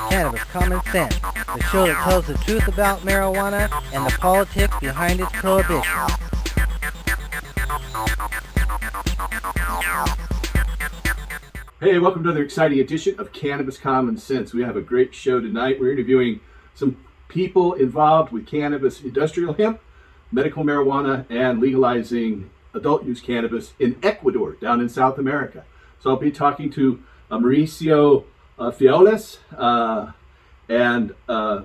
Cannabis Common Sense, the show that tells the truth about marijuana and the politics behind its prohibition. Hey, welcome to another exciting edition of Cannabis Common Sense. We have a great show tonight. We're interviewing some people involved with cannabis, industrial hemp, medical marijuana, and legalizing adult use cannabis in Ecuador, down in South America. So I'll be talking to Mauricio Fioles and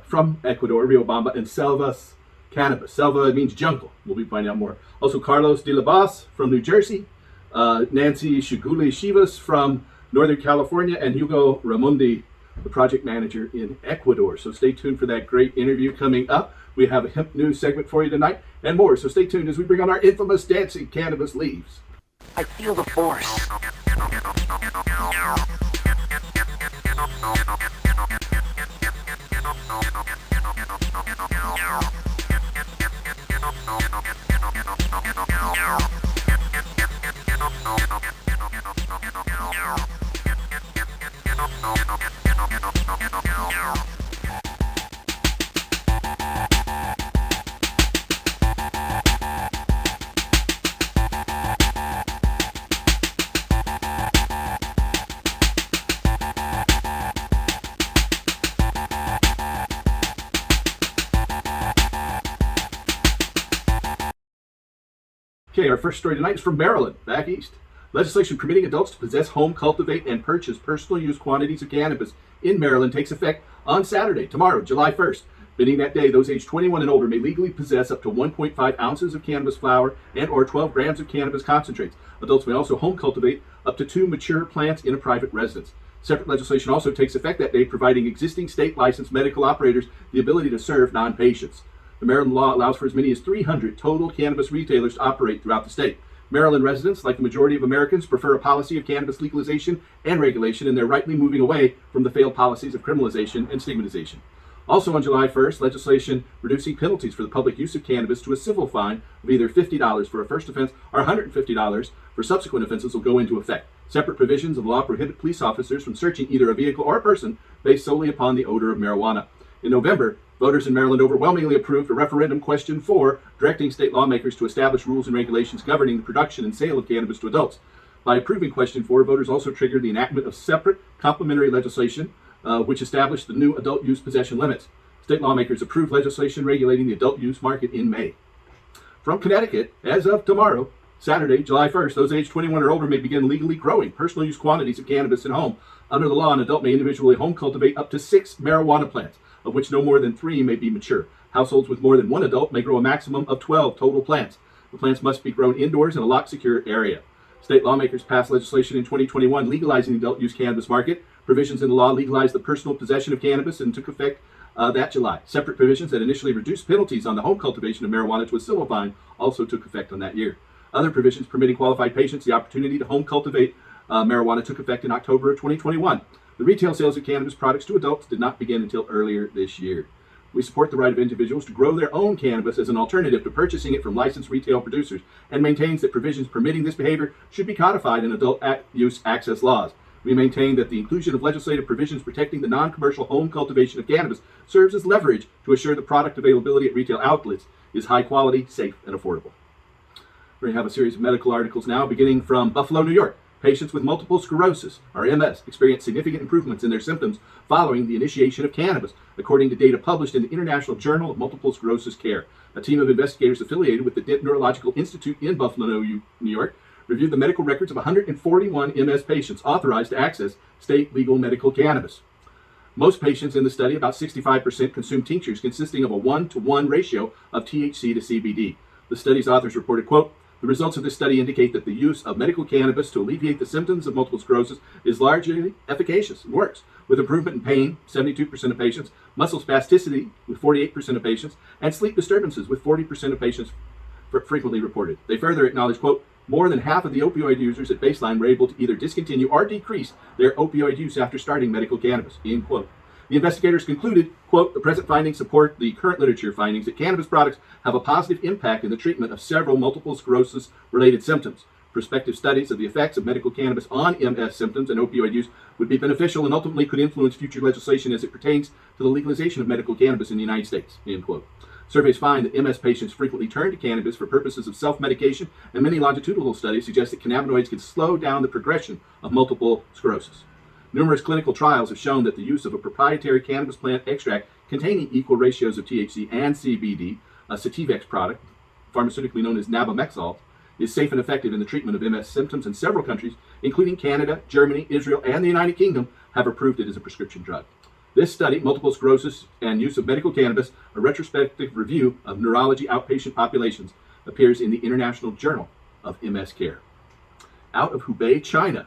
from Ecuador, Riobamba, and Selva's Cannabis. Selva means jungle. We'll be finding out more. Also Carlos de la Bas from New Jersey, Nancy Shiguli Shivas from Northern California, and Hugo Ramundi, the project manager in Ecuador. So stay tuned for that great interview coming up. We have a hemp news segment for you tonight and more. So stay tuned as we bring on our infamous dancing cannabis leaves. I feel the force. Okay, our first story tonight is from Maryland, back east. Legislation permitting adults to possess, home, cultivate, and purchase personal use quantities of cannabis in Maryland takes effect on Saturday, tomorrow, July 1st. Beginning that day, those aged 21 and older may legally possess up to 1.5 ounces of cannabis flower and or 12 grams of cannabis concentrates. Adults may also home cultivate up to 2 mature plants in a private residence. Separate legislation also takes effect that day, providing existing state licensed medical operators the ability to serve non-patients. The Maryland law allows for as many as 300 total cannabis retailers to operate throughout the state. Maryland residents, like the majority of Americans, prefer a policy of cannabis legalization and regulation, and they're rightly moving away from the failed policies of criminalization and stigmatization. Also on July 1st, legislation reducing penalties for the public use of cannabis to a civil fine of either $50 for a first offense or $150 for subsequent offenses will go into effect. Separate provisions of the law prohibit police officers from searching either a vehicle or a person based solely upon the odor of marijuana. In November, voters in Maryland overwhelmingly approved a referendum question 4, directing state lawmakers to establish rules and regulations governing the production and sale of cannabis to adults. By approving question 4, voters also triggered the enactment of separate complementary legislation, which established the new adult use possession limits. State lawmakers approved legislation regulating the adult use market in May. From Connecticut, as of tomorrow, Saturday, July 1st, those aged 21 or older may begin legally growing personal use quantities of cannabis at home. Under the law, an adult may individually home cultivate up to 6 marijuana plants, of which no more than 3 may be mature. Households with more than 1 adult may grow a maximum of 12 total plants. The plants must be grown indoors in a locked, secure area. State lawmakers passed legislation in 2021 legalizing the adult use cannabis market. Provisions in the law legalized the personal possession of cannabis and took effect that July. Separate provisions that initially reduced penalties on the home cultivation of marijuana to a civil fine also took effect on that year. Other provisions permitting qualified patients the opportunity to home cultivate marijuana took effect in October of 2021. The retail sales of cannabis products to adults did not begin until earlier this year. We support the right of individuals to grow their own cannabis as an alternative to purchasing it from licensed retail producers, and maintains that provisions permitting this behavior should be codified in adult use access laws. We maintain that the inclusion of legislative provisions protecting the non-commercial home cultivation of cannabis serves as leverage to assure the product availability at retail outlets is high quality, safe, and affordable. We're going to have a series of medical articles now, beginning from Buffalo, New York. Patients with multiple sclerosis, or MS, experience significant improvements in their symptoms following the initiation of cannabis, according to data published in the International Journal of Multiple Sclerosis Care. A team of investigators affiliated with the Dent Neurological Institute in Buffalo, New York, reviewed the medical records of 141 MS patients authorized to access state legal medical cannabis. Most patients in the study, about 65%, consumed tinctures consisting of a 1-to-1 ratio of THC to CBD. The study's authors reported, quote, "The results of this study indicate that the use of medical cannabis to alleviate the symptoms of multiple sclerosis is largely efficacious and works, with improvement in pain, 72% of patients, muscle spasticity with 48% of patients, and sleep disturbances with 40% of patients frequently reported." They further acknowledge, quote, "More than half of the opioid users at baseline were able to either discontinue or decrease their opioid use after starting medical cannabis," end quote. The investigators concluded, quote, "The present findings support the current literature findings that cannabis products have a positive impact in the treatment of several multiple sclerosis-related symptoms. Prospective studies of the effects of medical cannabis on MS symptoms and opioid use would be beneficial and ultimately could influence future legislation as it pertains to the legalization of medical cannabis in the United States. End quote. Surveys find that MS patients frequently turn to cannabis for purposes of self-medication, and many longitudinal studies suggest that cannabinoids can slow down the progression of multiple sclerosis. Numerous clinical trials have shown that the use of a proprietary cannabis plant extract containing equal ratios of THC and CBD, a Sativex product, pharmaceutically known as nabamexol, is safe and effective in the treatment of MS symptoms, and several countries, including Canada, Germany, Israel, and the United Kingdom, have approved it as a prescription drug. This study, Multiple Sclerosis and Use of Medical Cannabis, a retrospective review of neurology outpatient populations, appears in the International Journal of MS Care. Out of Hubei, China.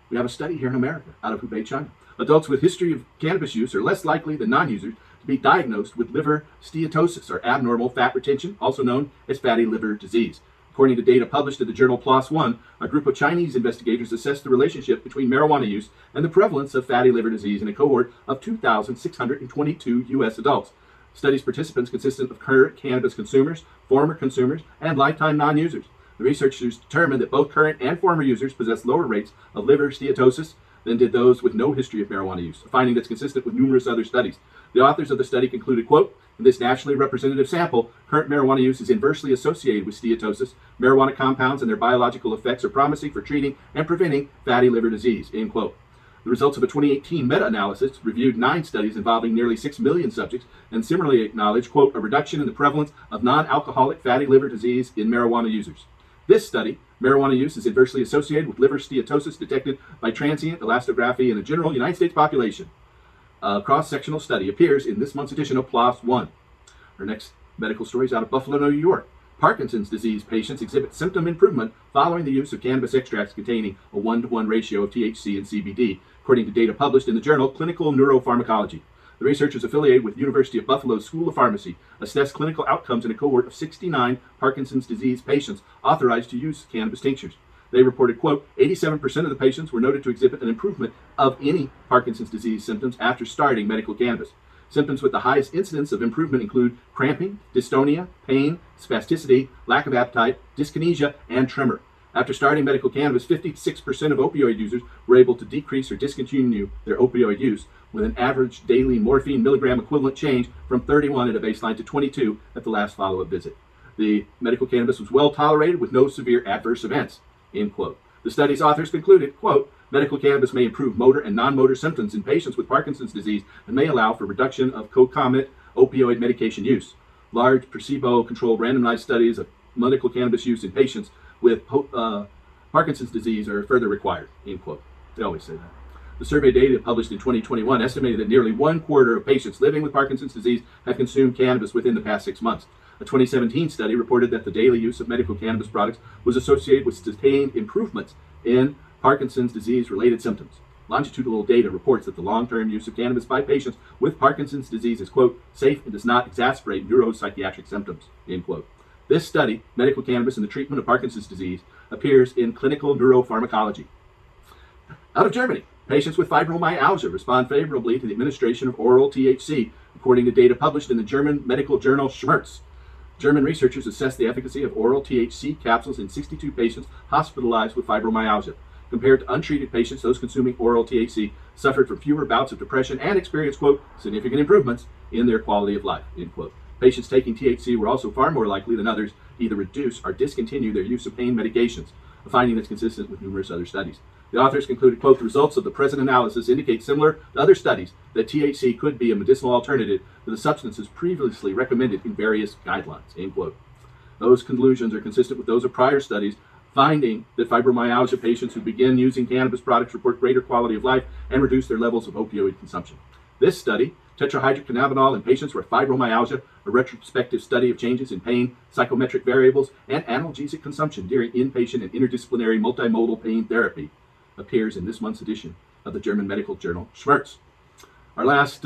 We have a study here in America, out of Hubei, China. Adults with history of cannabis use are less likely than non-users to be diagnosed with liver steatosis, or abnormal fat retention, also known as fatty liver disease. According to data published in the journal PLOS One, a group of Chinese investigators assessed the relationship between marijuana use and the prevalence of fatty liver disease in a cohort of 2,622 U.S. adults. Studies participants consisted of current cannabis consumers, former consumers, and lifetime non-users. The researchers determined that both current and former users possessed lower rates of liver steatosis than did those with no history of marijuana use, a finding that's consistent with numerous other studies. The authors of the study concluded, quote, in this nationally representative sample, current marijuana use is inversely associated with steatosis. Marijuana compounds and their biological effects are promising for treating and preventing fatty liver disease, end quote. The results of a 2018 meta-analysis reviewed 9 studies involving nearly 6 million subjects and similarly acknowledged, quote, a reduction in the prevalence of non-alcoholic fatty liver disease in marijuana users. This study, marijuana use is inversely associated with liver steatosis detected by transient elastography in the general United States population. A cross-sectional study appears in this month's edition of PLOS One. Our next medical story is out of Buffalo, New York. Parkinson's disease patients exhibit symptom improvement following the use of cannabis extracts containing a 1-to-1 ratio of THC and CBD, according to data published in the journal Clinical Neuropharmacology. The researchers affiliated with University of Buffalo's School of Pharmacy assessed clinical outcomes in a cohort of 69 Parkinson's disease patients authorized to use cannabis tinctures. They reported, quote, 87% of the patients were noted to exhibit an improvement of any Parkinson's disease symptoms after starting medical cannabis. Symptoms with the highest incidence of improvement include cramping, dystonia, pain, spasticity, lack of appetite, dyskinesia, and tremor. After starting medical cannabis, 56% of opioid users were able to decrease or discontinue their opioid use, with an average daily morphine milligram equivalent change from 31 at a baseline to 22 at the last follow-up visit. The medical cannabis was well tolerated with no severe adverse events, end quote. The study's authors concluded, quote, medical cannabis may improve motor and non-motor symptoms in patients with Parkinson's disease and may allow for reduction of concomitant opioid medication use. Large placebo-controlled randomized studies of medical cannabis use in patients with Parkinson's disease are further required, end quote. They always say that. The survey data published in 2021 estimated that nearly 1/4 of patients living with Parkinson's disease have consumed cannabis within the past 6 months. A 2017 study reported that the daily use of medical cannabis products was associated with sustained improvements in Parkinson's disease-related symptoms. Longitudinal data reports that the long-term use of cannabis by patients with Parkinson's disease is, quote, safe and does not exacerbate neuropsychiatric symptoms, end quote. This study, Medical Cannabis in the Treatment of Parkinson's Disease, appears in Clinical Neuropharmacology. Out of Germany, patients with fibromyalgia respond favorably to the administration of oral THC, according to data published in the German medical journal Schmerz. German researchers assessed the efficacy of oral THC capsules in 62 patients hospitalized with fibromyalgia. Compared to untreated patients, those consuming oral THC suffered from fewer bouts of depression and experienced, quote, significant improvements in their quality of life, end quote. Patients taking THC were also far more likely than others to either reduce or discontinue their use of pain medications, a finding that's consistent with numerous other studies. The authors concluded, quote, the results of the present analysis indicate, similar to other studies, that THC could be a medicinal alternative to the substances previously recommended in various guidelines, end quote. Those conclusions are consistent with those of prior studies, finding that fibromyalgia patients who begin using cannabis products report greater quality of life and reduce their levels of opioid consumption. This study, tetrahydrocannabinol in patients with fibromyalgia, a retrospective study of changes in pain, psychometric variables, and analgesic consumption during inpatient and interdisciplinary multimodal pain therapy, appears in this month's edition of the German medical journal Schmerz. Our last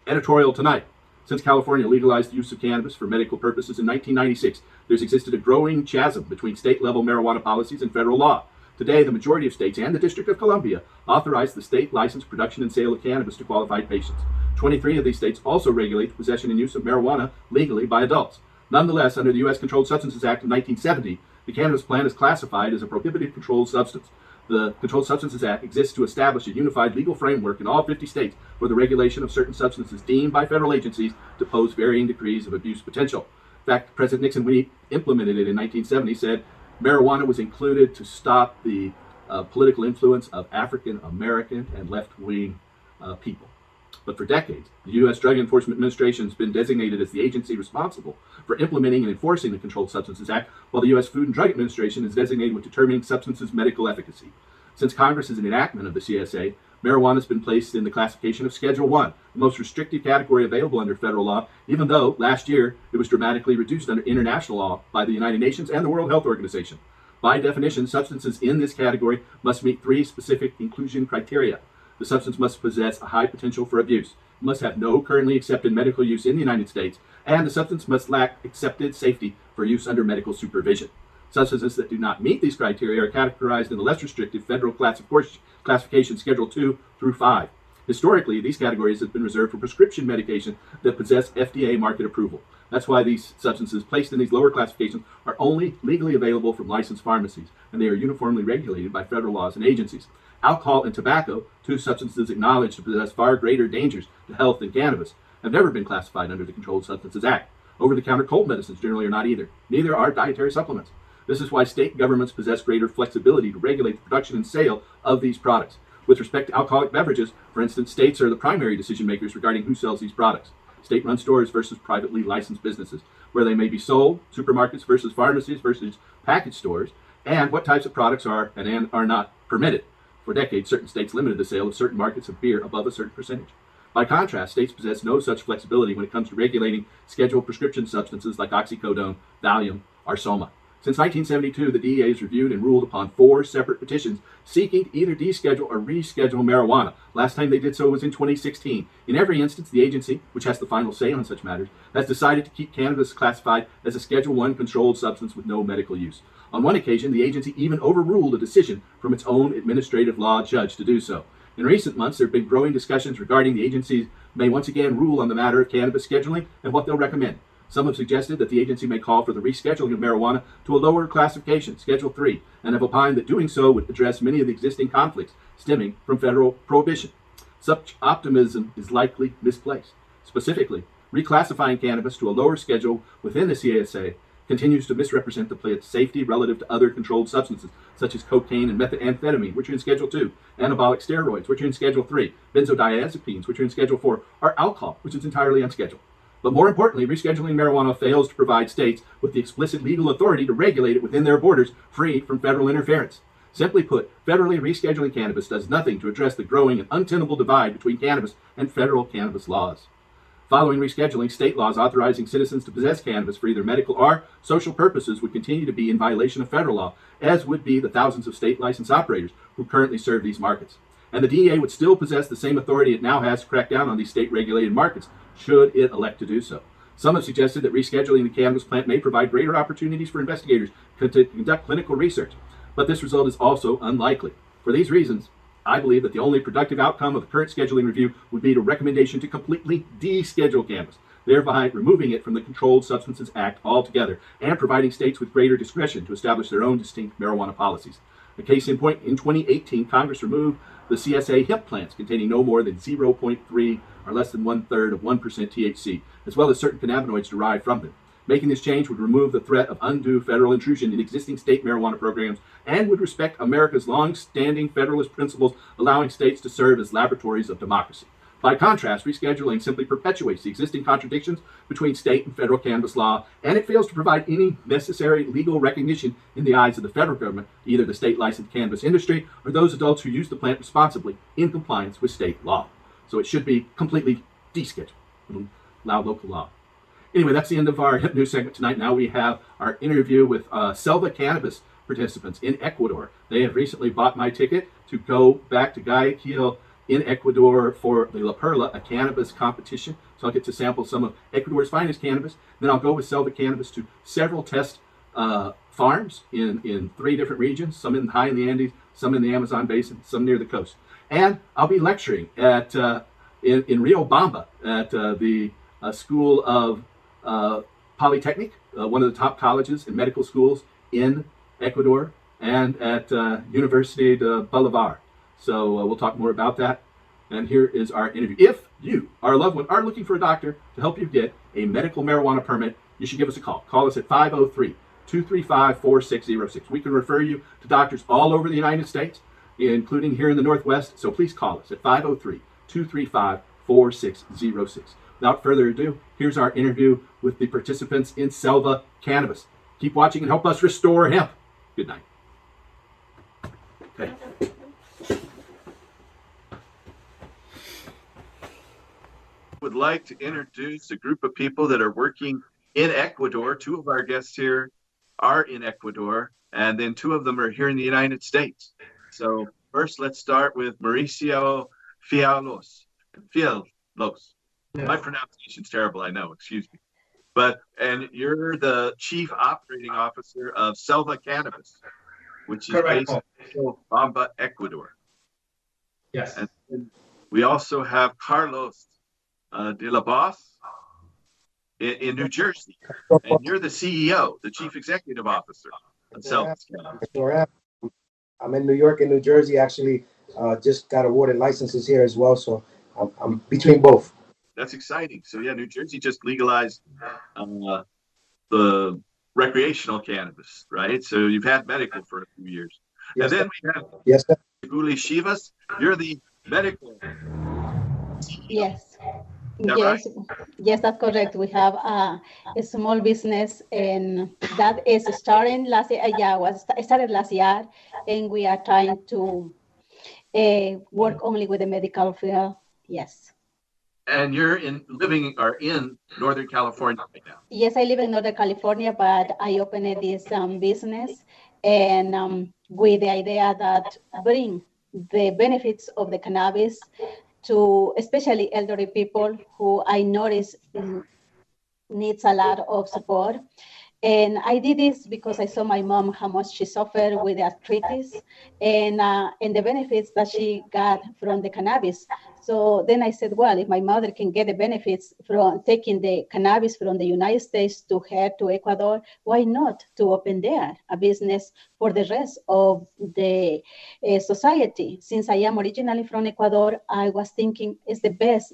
editorial tonight. Since California legalized the use of cannabis for medical purposes in 1996, there's existed a growing chasm between state-level marijuana policies and federal law. Today, the majority of states and the District of Columbia authorize the state licensed production and sale of cannabis to qualified patients. 23 of these states also regulate the possession and use of marijuana legally by adults. Nonetheless, under the U.S. Controlled Substances Act of 1970, The cannabis plant is classified as a prohibited controlled substance. The Controlled Substances Act exists to establish a unified legal framework in all 50 states for the regulation of certain substances deemed by federal agencies to pose varying degrees of abuse potential. In fact, President Nixon, when he implemented it in 1970, said marijuana was included to stop the political influence of African American and left-wing people. But for decades, the U.S. Drug Enforcement Administration has been designated as the agency responsible for implementing and enforcing the Controlled Substances Act, while the U.S. Food and Drug Administration is designated with determining substances' medical efficacy. Since Congress's enactment of the CSA, marijuana has been placed in the classification of Schedule 1, the most restrictive category available under federal law, even though last year it was dramatically reduced under international law by the United Nations and the World Health Organization. By definition, substances in this category must meet 3 specific inclusion criteria. The substance must possess a high potential for abuse, must have no currently accepted medical use in the United States, and the substance must lack accepted safety for use under medical supervision. Substances that do not meet these criteria are categorized in the less restrictive federal classification Schedule 2 through 5. Historically, these categories have been reserved for prescription medication that possess FDA market approval. That's why these substances placed in these lower classifications are only legally available from licensed pharmacies, and they are uniformly regulated by federal laws and agencies. Alcohol and tobacco, 2 substances acknowledged to possess far greater dangers to health than cannabis, have never been classified under the Controlled Substances Act. Over-the-counter cold medicines generally are not either. Neither are dietary supplements. This is why state governments possess greater flexibility to regulate the production and sale of these products. With respect to alcoholic beverages, for instance, states are the primary decision makers regarding who sells these products. State-run stores versus privately licensed businesses, where they may be sold, supermarkets versus pharmacies versus package stores, and what types of products are and are not permitted. For decades, certain states limited the sale of certain markets of beer above a certain percentage. By contrast, states possess no such flexibility when it comes to regulating scheduled prescription substances like oxycodone, Valium, or Soma. Since 1972, the DEA has reviewed and ruled upon 4 separate petitions seeking to either deschedule or reschedule marijuana. Last time they did so was in 2016. In every instance, the agency, which has the final say on such matters, has decided to keep cannabis classified as a Schedule 1 controlled substance with no medical use. On one occasion, the agency even overruled a decision from its own administrative law judge to do so. In recent months, there have been growing discussions regarding the agency may once again rule on the matter of cannabis scheduling and what they'll recommend. Some have suggested that the agency may call for the rescheduling of marijuana to a lower classification, Schedule 3, and have opined that doing so would address many of the existing conflicts stemming from federal prohibition. Such optimism is likely misplaced. Specifically, reclassifying cannabis to a lower schedule within the CSA continues to misrepresent the plant's safety relative to other controlled substances, such as cocaine and methamphetamine, which are in Schedule 2, anabolic steroids, which are in Schedule 3, benzodiazepines, which are in Schedule 4, or alcohol, which is entirely unscheduled. But more importantly, rescheduling marijuana fails to provide states with the explicit legal authority to regulate it within their borders, free from federal interference. Simply put, federally rescheduling cannabis does nothing to address the growing and untenable divide between cannabis and federal cannabis laws. Following rescheduling, state laws authorizing citizens to possess cannabis for either medical or social purposes would continue to be in violation of federal law, as would be the thousands of state licensed operators who currently serve these markets. And the DEA would still possess the same authority it now has to crack down on these state-regulated markets, should it elect to do so. Some have suggested that rescheduling the cannabis plant may provide greater opportunities for investigators to conduct clinical research, but this result is also unlikely. For these reasons, I believe that the only productive outcome of the current scheduling review would be a recommendation to completely deschedule cannabis, thereby removing it from the Controlled Substances Act altogether and providing states with greater discretion to establish their own distinct marijuana policies. A case in point, in 2018, Congress removed the CSA hemp plants containing no more than 0.3 or less than 1/3 of 1% THC, as well as certain cannabinoids derived from them. Making this change would remove the threat of undue federal intrusion in existing state marijuana programs and would respect America's long-standing federalist principles, allowing states to serve as laboratories of democracy. By contrast, rescheduling simply perpetuates the existing contradictions between state and federal cannabis law, and it fails to provide any necessary legal recognition in the eyes of the federal government, either the state-licensed cannabis industry or those adults who use the plant responsibly in compliance with state law. So it should be completely descheduled. Allow local law. Anyway, that's the end of our Hemp News segment tonight. Now we have our interview with Selva Cannabis participants in Ecuador. They have recently bought my ticket to go back to Guayaquil in Ecuador for the La Perla, a cannabis competition. So I'll get to sample some of Ecuador's finest cannabis. Then I'll go with Selva Cannabis to several test farms in 3 different regions, some high in the Andes, some in the Amazon basin, some near the coast. And I'll be lecturing at in Rio Bamba at the School of Polytechnic, one of the top colleges and medical schools in Ecuador, and at University de Bolivar. So we'll talk more about that. And here is our interview. If you, our loved one, are looking for a doctor to help you get a medical marijuana permit, you should give us a call. Call us at 503 235 4606. We can refer you to doctors all over the United States, including here in the Northwest. So please call us at 503 235 4606. Without further ado, here's our interview with the participants in Selva Cannabis. Keep watching and help us restore hemp. Good night. Okay. Would like to introduce a group of people that are working in Ecuador. Two of our guests here are in Ecuador, and then two of them are here in the United States. So first, let's start with Mauricio Fialos. Fialos. Yeah. My pronunciation's terrible, I know, excuse me. And you're the Chief Operating Officer of Selva Cannabis, which is based in Bamba, Ecuador. Yes. And we also have Carlos de la Boss in New Jersey. And you're the CEO, the Chief Executive Officer of Selva Cannabis. I'm in New York and New Jersey, actually. Just got awarded licenses here as well, so I'm between both. That's exciting. So yeah, New Jersey just legalized the recreational cannabis, right? So you've had medical for a few years. Yes, and then we have Guli Shivas. You're the medical CEO. Yes. Yes, right? Yes, that's correct. We have a small business, and that is starting last year. Started last year, and we are trying to work only with the medical field. Yes. And you're in Northern California right now. Yes, I live in Northern California, but I opened this business, and with the idea that bring the benefits of the cannabis to especially elderly people who I notice needs a lot of support. And I did this because I saw my mom, how much she suffered with arthritis and the benefits that she got from the cannabis. So then I said, well, if my mother can get the benefits from taking the cannabis from the United States to her to Ecuador, why not to open there a business for the rest of the society? Since I am originally from Ecuador, I was thinking it's the best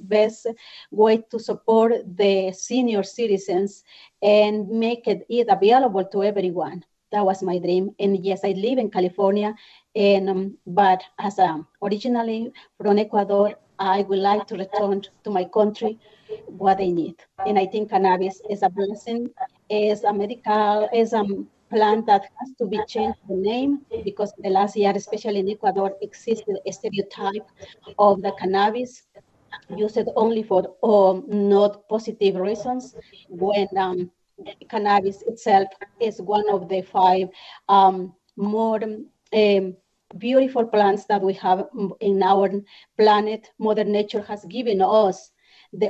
way to support the senior citizens and make it available to everyone. That was my dream. And yes, I live in California, and but as originally from Ecuador, I would like to return to my country what they need. And I think cannabis is a blessing, is a plant that has to be changed the name, because the last year, especially in Ecuador, existed a stereotype of the cannabis used only for not positive reasons, when cannabis itself is one of the five more beautiful plants that we have in our planet. Mother Nature has given us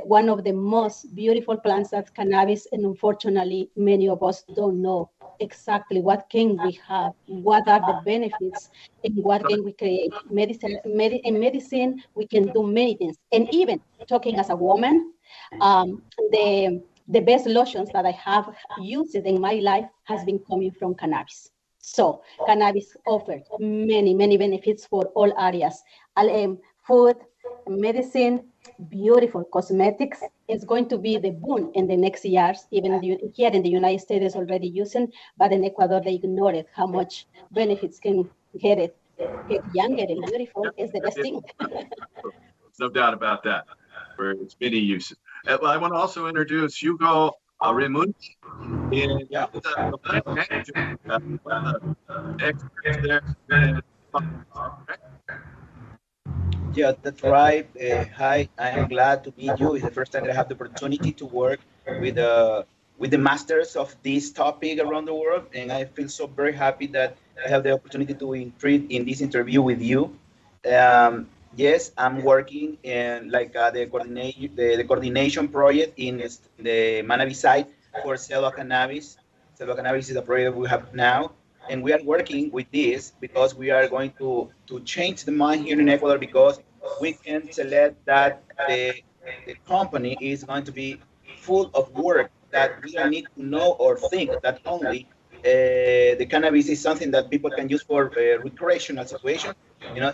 one of the most beautiful plants, that's cannabis, and unfortunately, many of us don't know exactly what can we have, what are the benefits, and what can we create. In medicine, we can do many things. And even talking as a woman, the best lotions that I have used in my life has been coming from cannabis. So cannabis offers many, many benefits for all areas. Food, medicine, beautiful cosmetics is going to be the boom in the next years. Even here in the United States is already using, but in Ecuador they ignore it, how much benefits can get younger and beautiful is the best thing. There's no doubt about that, for its many uses. Well, I want to also introduce Hugo Raimundi, the plant manager, experts there. Yeah, that's right. Hi, I am glad to meet you. It's the first time that I have the opportunity to work with the masters of this topic around the world, and I feel so very happy that I have the opportunity to intrude in this interview with you. Yes, I'm working in the coordination project in the Manabi site for Selva Cannabis. Selva Cannabis is a project we have now, and we are working with this because we are going to change the mind here in Ecuador, because we can select that the company is going to be full of work that we don't need to know or think that only the cannabis is something that people can use for recreational situation.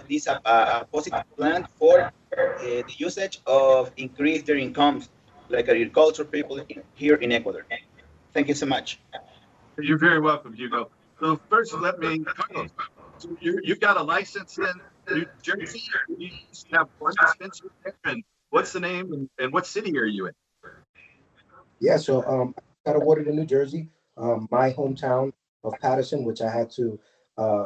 This is a positive plant for the usage of increase their incomes, like agriculture people here in Ecuador. Thank you so much. You're very welcome, Hugo. So first, Carlos, so you've got a license in New Jersey. You just have one dispensary there, and what's the name and what city are you in? Yeah, so I got awarded in New Jersey, my hometown of Patterson, which I had to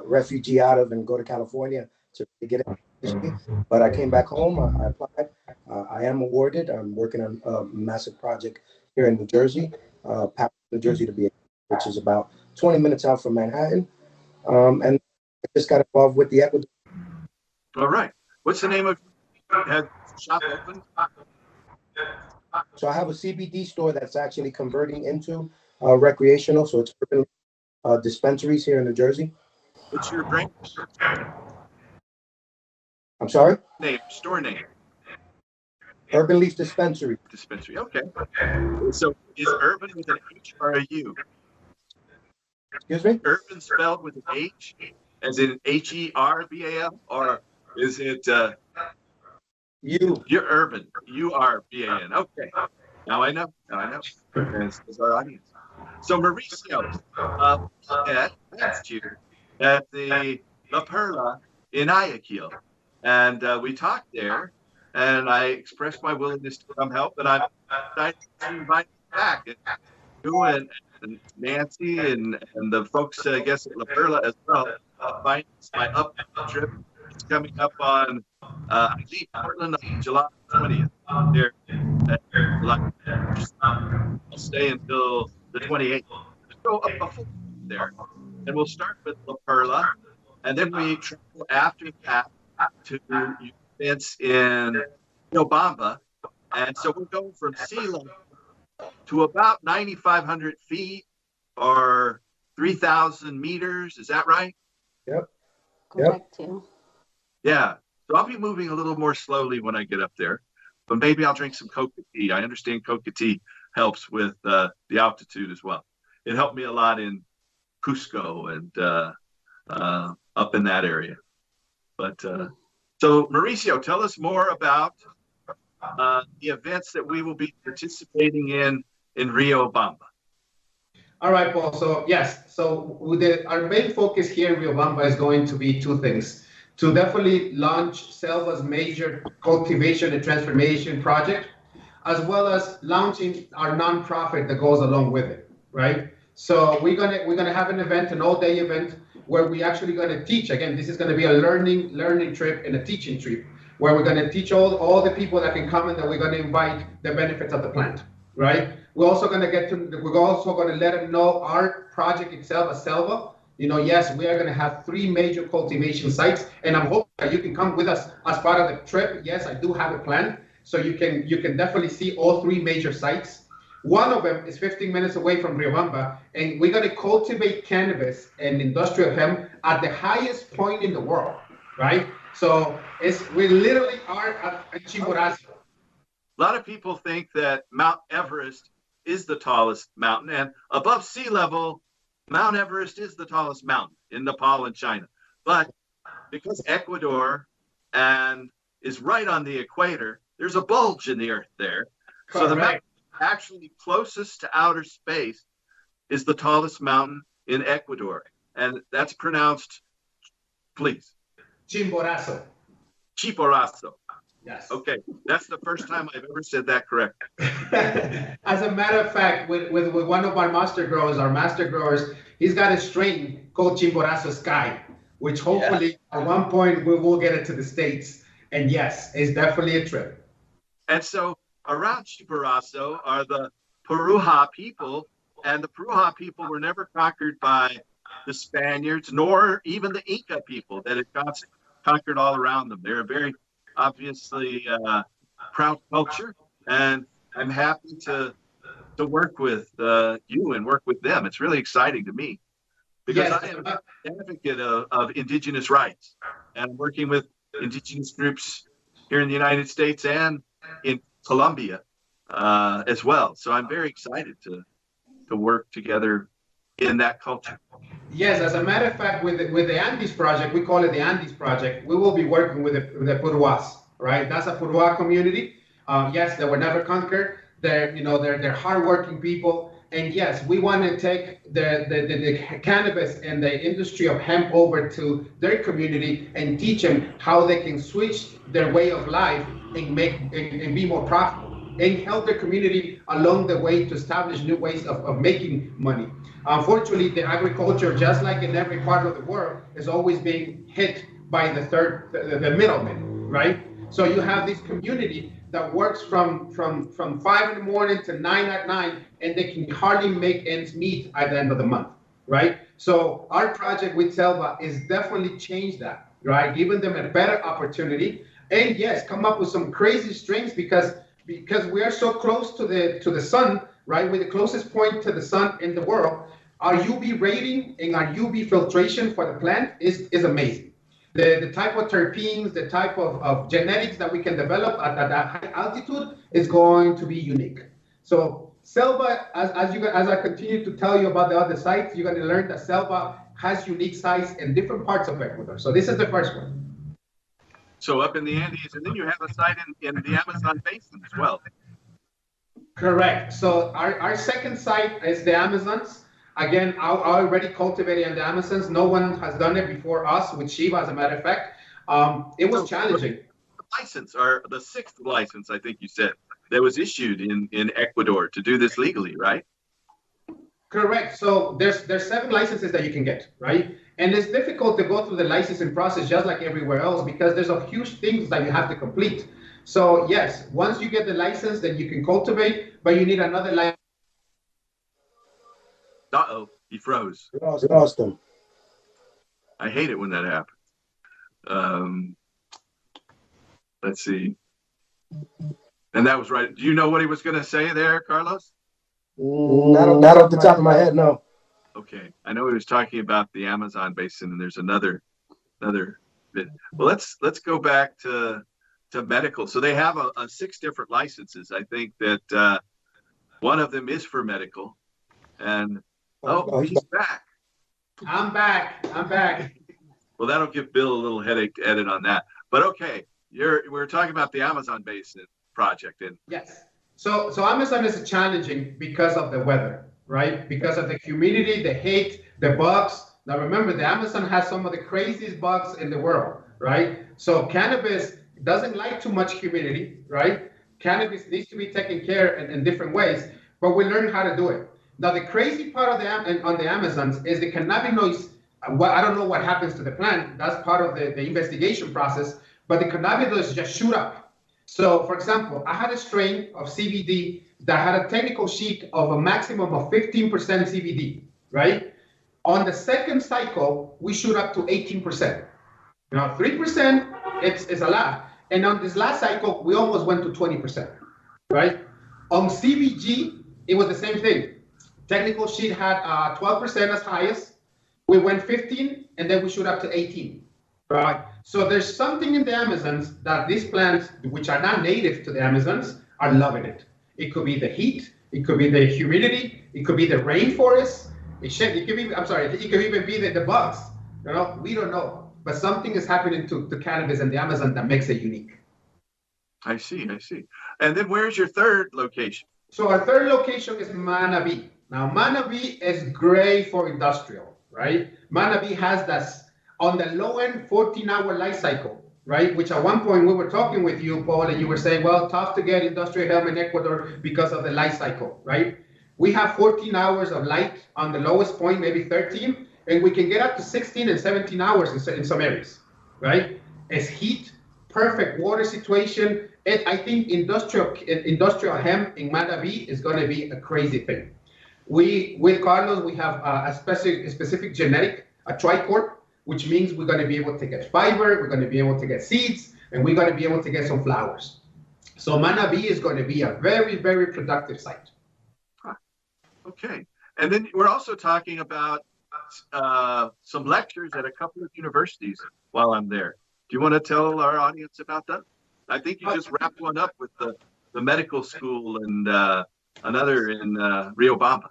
refugee out of and go to California to get it officially. But I came back home. I applied. I am awarded. I'm working on a massive project here in New Jersey, Patterson, New Jersey, to be, which is about 20 minutes out from Manhattan. And I just got involved with the Ecuador. All right. What's the name of had shop open? So I have a CBD store that's actually converting into recreational. So it's urban dispensaries here in New Jersey. What's your brand I'm sorry? name? Store name? Urban Leaf Dispensary. Dispensary. Okay. So is urban with an H or a U? Excuse me? Urban spelled with an H, as in HERBAL, or is it you're urban? URBAN. Okay. Now I know. As our audience. So Mauricio, met last year at the La Perla in Guayaquil, and we talked there, and I expressed my willingness to come help, and I'm excited to invite you back. And you and Nancy and the folks, I guess, at La Perla as well. My upcoming trip is coming up on, I leave Portland on July 20th. There, I'll stay until the 28th. Go up a full there, and we'll start with La Perla, and then we travel after that to events in Riobamba, and so we'll go from sea level to about 9,500 feet or 3,000 meters. Is that right? Yep. Correct. Yeah. So I'll be moving a little more slowly when I get up there, but maybe I'll drink some coca tea. I understand coca tea helps with the altitude as well. It helped me a lot in Cusco and up in that area. But so Mauricio, tell us more about the events that we will be participating in Riobamba. All right, Paul. So yes, so our main focus here in Riobamba is going to be two things. To definitely launch Selva's major cultivation and transformation project, as well as launching our nonprofit that goes along with it, right? So we're gonna have an event, an all-day event, where we actually gonna teach. Again, this is gonna be a learning trip and a teaching trip, where we're gonna teach all the people that can come and that we're gonna invite the benefits of the plant, right? We're also gonna let them know our project itself, as Selva. Yes, we are gonna have 3 major cultivation sites, and I'm hoping that you can come with us as part of the trip. Yes, I do have a plan, so you can definitely see all 3 major sites. One of them is 15 minutes away from Riobamba, and we're going to cultivate cannabis and industrial hemp at the highest point in the world, right? So we literally are at Chimborazo. A lot of people think that Mount Everest is the tallest mountain, and above sea level, Mount Everest is the tallest mountain in Nepal and China. But because Ecuador is right on the equator, there's a bulge in the earth there. Correct. So the mountain actually closest to outer space is the tallest mountain in Ecuador. And that's pronounced, please. Chimborazo. Chimborazo. Yes. Okay, that's the first time I've ever said that correct. As a matter of fact, with one of our master growers, he's got a strain called Chimborazo Sky, which hopefully at one point we will get it to the States. And yes, it's definitely a trip. And so around Chimborazo are the Puruha people, and the Puruha people were never conquered by the Spaniards, nor even the Inca people that had conquered all around them. They're a very obviously proud culture, and I'm happy to work with you and work with them. It's really exciting to me because I am an advocate of indigenous rights, and I'm working with indigenous groups here in the United States and in Colombia as well. So I'm very excited to work together in that culture? Yes, as a matter of fact, with the Andes project, we call it the Andes project. We will be working with the Puruas, right? That's a Purua community. Yes, they were never conquered. They're hardworking people, and yes, we want to take the cannabis and the industry of hemp over to their community and teach them how they can switch their way of life and be more profitable and help their community along the way to establish new ways of making money. Unfortunately, the agriculture, just like in every part of the world, is always being hit by the middlemen, right? So you have this community that works from 5 in the morning to 9 at night, and they can hardly make ends meet at the end of the month, right? So our project with Selva is definitely change that, right? Giving them a better opportunity, and yes, come up with some crazy strains because we are so close to the sun, right? We're the closest point to the sun in the world. Our UV rating and our UV filtration for the plant is amazing. The type of terpenes, the type of genetics that we can develop at that high altitude is going to be unique. So Selva, as I continue to tell you about the other sites, you're going to learn that Selva has unique sites in different parts of Ecuador. So this is the first one. So up in the Andes, and then you have a site in the Amazon basin as well. Correct. So our second site is the Amazons. Again, I already cultivated in the Amazons. No one has done it before us with Shiva, as a matter of fact. It was challenging. The license, or the sixth license, I think you said, that was issued in Ecuador to do this legally, right? Correct. So there's 7 licenses that you can get, right? And it's difficult to go through the licensing process just like everywhere else because there's a huge things that you have to complete. So yes, once you get the license, then you can cultivate, but you need another license. Uh-oh, he froze. Lost him. I hate it when that happens. Let's see. And that was right. Do you know what he was going to say there, Carlos? Not off the top of my head, no. Okay, I know he was talking about the Amazon basin, and there's another bit. Well, let's go back to medical. So they have a 6 different licenses. I think that one of them is for medical, and he's back. I'm back. Well, that'll give Bill a little headache to edit on that. But okay, we're talking about the Amazon basin project, and yes. So Amazon is challenging because of the weather, right? Because of the humidity, the heat, the bugs. Now remember, the Amazon has some of the craziest bugs in the world, right? So cannabis doesn't like too much humidity, right? Cannabis needs to be taken care in different ways, but we learn how to do it. Now the crazy part of on the Amazons is the cannabinoids. I don't know what happens to the plant. That's part of the investigation process, but the cannabinoids just shoot up. So, for example, I had a strain of CBD that had a technical sheet of a maximum of 15% CBD, right? On the second cycle, we shoot up to 18%. 3%, it's a lot. And on this last cycle, we almost went to 20%, right? On CBG, it was the same thing. Technical sheet had 12% as highest. We went 15, and then we shoot up to 18, right? So there's something in the Amazons that these plants, which are not native to the Amazons, are loving it. It could be the heat, it could be the humidity, it could be the rainforest. It could even be the bugs. We don't know, but something is happening to cannabis in the Amazon that makes it unique. I see. And then where's your third location? So our third location is Manabi. Now Manabi is great for industrial, right? Manabi has this. On the low end, 14-hour life cycle, right? Which at one point we were talking with you, Paul, and you were saying, well, tough to get industrial hemp in Ecuador because of the life cycle, right? We have 14 hours of light on the lowest point, maybe 13, and we can get up to 16 and 17 hours in some areas, right? It's heat, perfect water situation. And I think industrial hemp in Manabi is going to be a crazy thing. With Carlos, we have a specific genetic, a tricord, which means we're going to be able to get fiber, we're going to be able to get seeds, and we're going to be able to get some flowers. So Manabi is going to be a very, very productive site. Okay. And then we're also talking about some lectures at a couple of universities while I'm there. Do you want to tell our audience about that? I think you just wrapped one up with the medical school and another in Riobamba.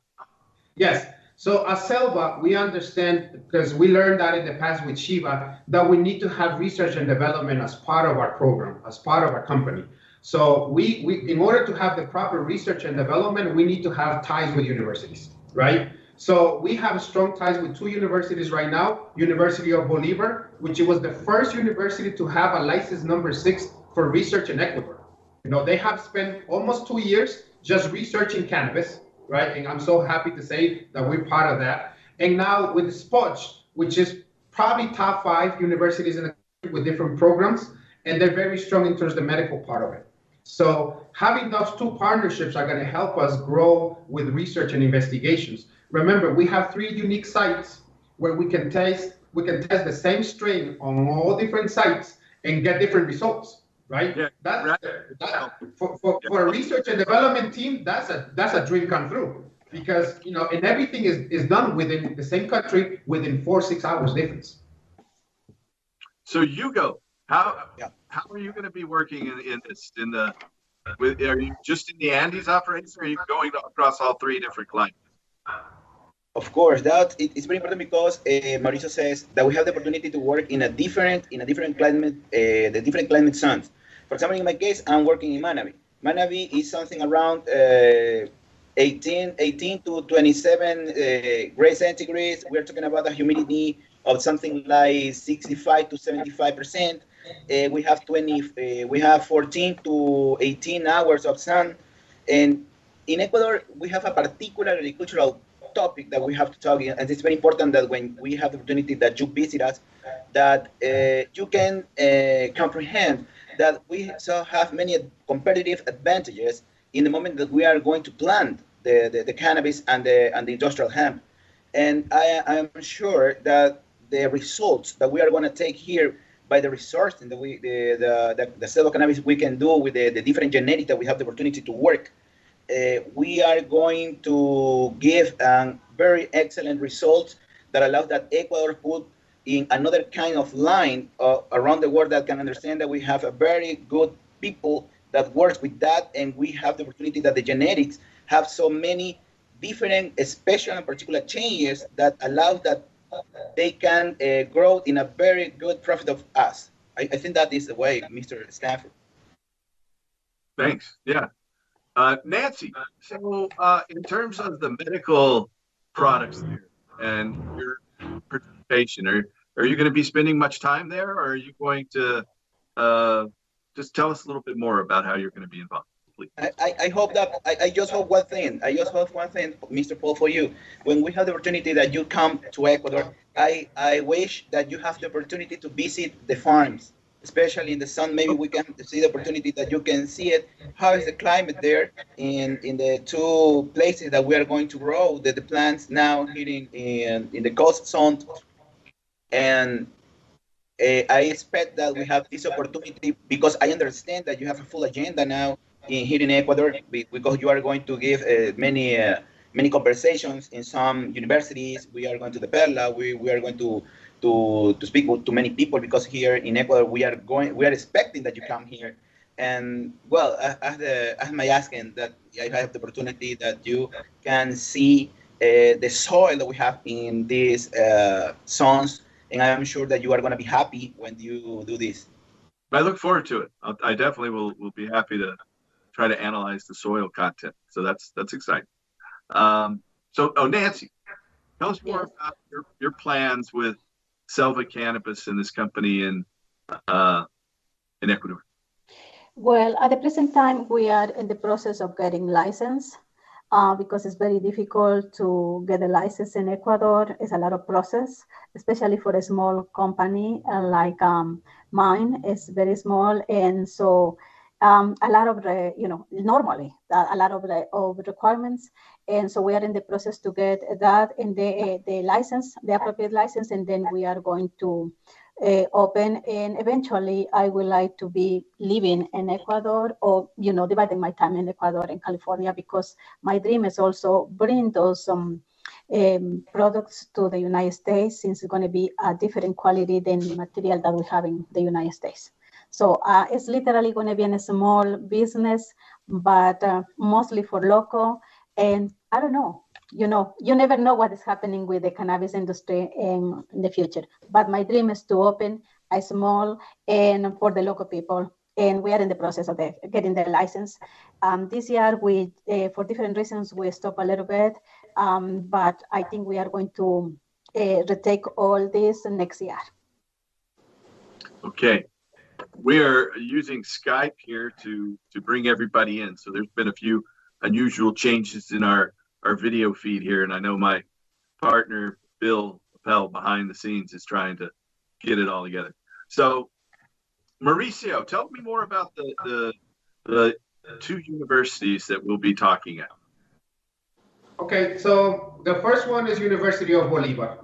Yes. So at Selva, we understand, because we learned that in the past with Shiva, that we need to have research and development as part of our program, as part of our company. So we in order to have the proper research and development, we need to have ties with universities, right? So we have strong ties with two universities right now. University of Bolivar, which was the first university to have a license number 6 for research in Ecuador. You know, they have spent almost 2 years just researching cannabis, right? And I'm so happy to say that we're part of that. And now with Spudge, which is probably top 5 universities in the country with different programs, and they're very strong in terms of the medical part of it. So having those two partnerships are going to help us grow with research and investigations. Remember, we have 3 unique sites where we can test the same strain on all different sites and get different results, right? Yeah, For a research and development team, that's a dream come true, because and everything is done within the same country within 4-6 hours difference. So Hugo, how are you going to be working in this? Are you just in the Andes operation, or are you going across all 3 different climates? Of course, that it's very important, because Mauricio says that we have the opportunity to work in a different climate, the different climate zones. For example, in my case, I'm working in Manabi. Manabi is something around 18 to 27 degrees centigrade. We're talking about a humidity of something like 65 to 75%. We have 14 to 18 hours of sun. And in Ecuador, we have a particular agricultural topic that we have to talk, and it's very important that when we have the opportunity that you visit us, that you can comprehend that we have many competitive advantages in the moment that we are going to plant the cannabis and the industrial hemp. And I am sure that the results that we are going to take here by the research and the Selva cannabis we can do with the different genetics that we have the opportunity to work, we are going to give very excellent results that allows that Ecuador put in another kind of line around the world that can understand that we have a very good people that works with that, and we have the opportunity that the genetics have so many different special and particular changes that allow that they can grow in a very good profit of us. I think that is the way, Mr. Stanford. Thanks. Yeah. Nancy, so in terms of the medical products there and your participation, are you going to be spending much time there, or are you going to just tell us a little bit more about how you're going to be involved, please? I hope that I just hope one thing. I just hope one thing, Mr. Paul, for you. When we have the opportunity that you come to Ecuador, I wish that you have the opportunity to visit the farms, especially in the sun. Maybe we can see the opportunity that you can see it. How is the climate there in the 2 places that we are going to grow the plants now here in the coast zone? And I expect that we have this opportunity, because I understand that you have a full agenda now here in Ecuador, because you are going to give many conversations in some universities. We are going to the Perla. We are going to speak to many people, because here in Ecuador we are expecting that you come here. And well, as my asking that I have the opportunity that you can see the soil that we have in these zones, and I am sure that you are going to be happy when you do this. I look forward to it. I definitely will be happy to try to analyze the soil content. So that's exciting. Nancy, tell us more about your plans with Selva Cannabis and this company in Ecuador. Well, at the present time, we are in the process of getting license because it's very difficult to get a license in Ecuador. It's a lot of process, especially for a small company like mine. It's very small, and so a lot of normally a lot of requirements, and so we are in the process to get that in the license, the appropriate license, and then we are going to open, and eventually I would like to be living in Ecuador, or dividing my time in Ecuador and California, because my dream is also bring those products to the United States, since it's going to be a different quality than the material that we have in the United States. So it's literally going to be in a small business, but mostly for local. And I don't know, you never know what is happening with the cannabis industry in the future. But my dream is to open a small and for the local people. And we are in the process of getting the license. This year, we, for different reasons, we stopped a little bit. But I think we are going to retake all this next year. Okay. We are using Skype here to bring everybody in. So there's been a few unusual changes in our video feed here. And I know my partner, Bill Appel, behind the scenes is trying to get it all together. So Mauricio, tell me more about the two universities that we'll be talking at. Okay, so the first one is University of Bolivar.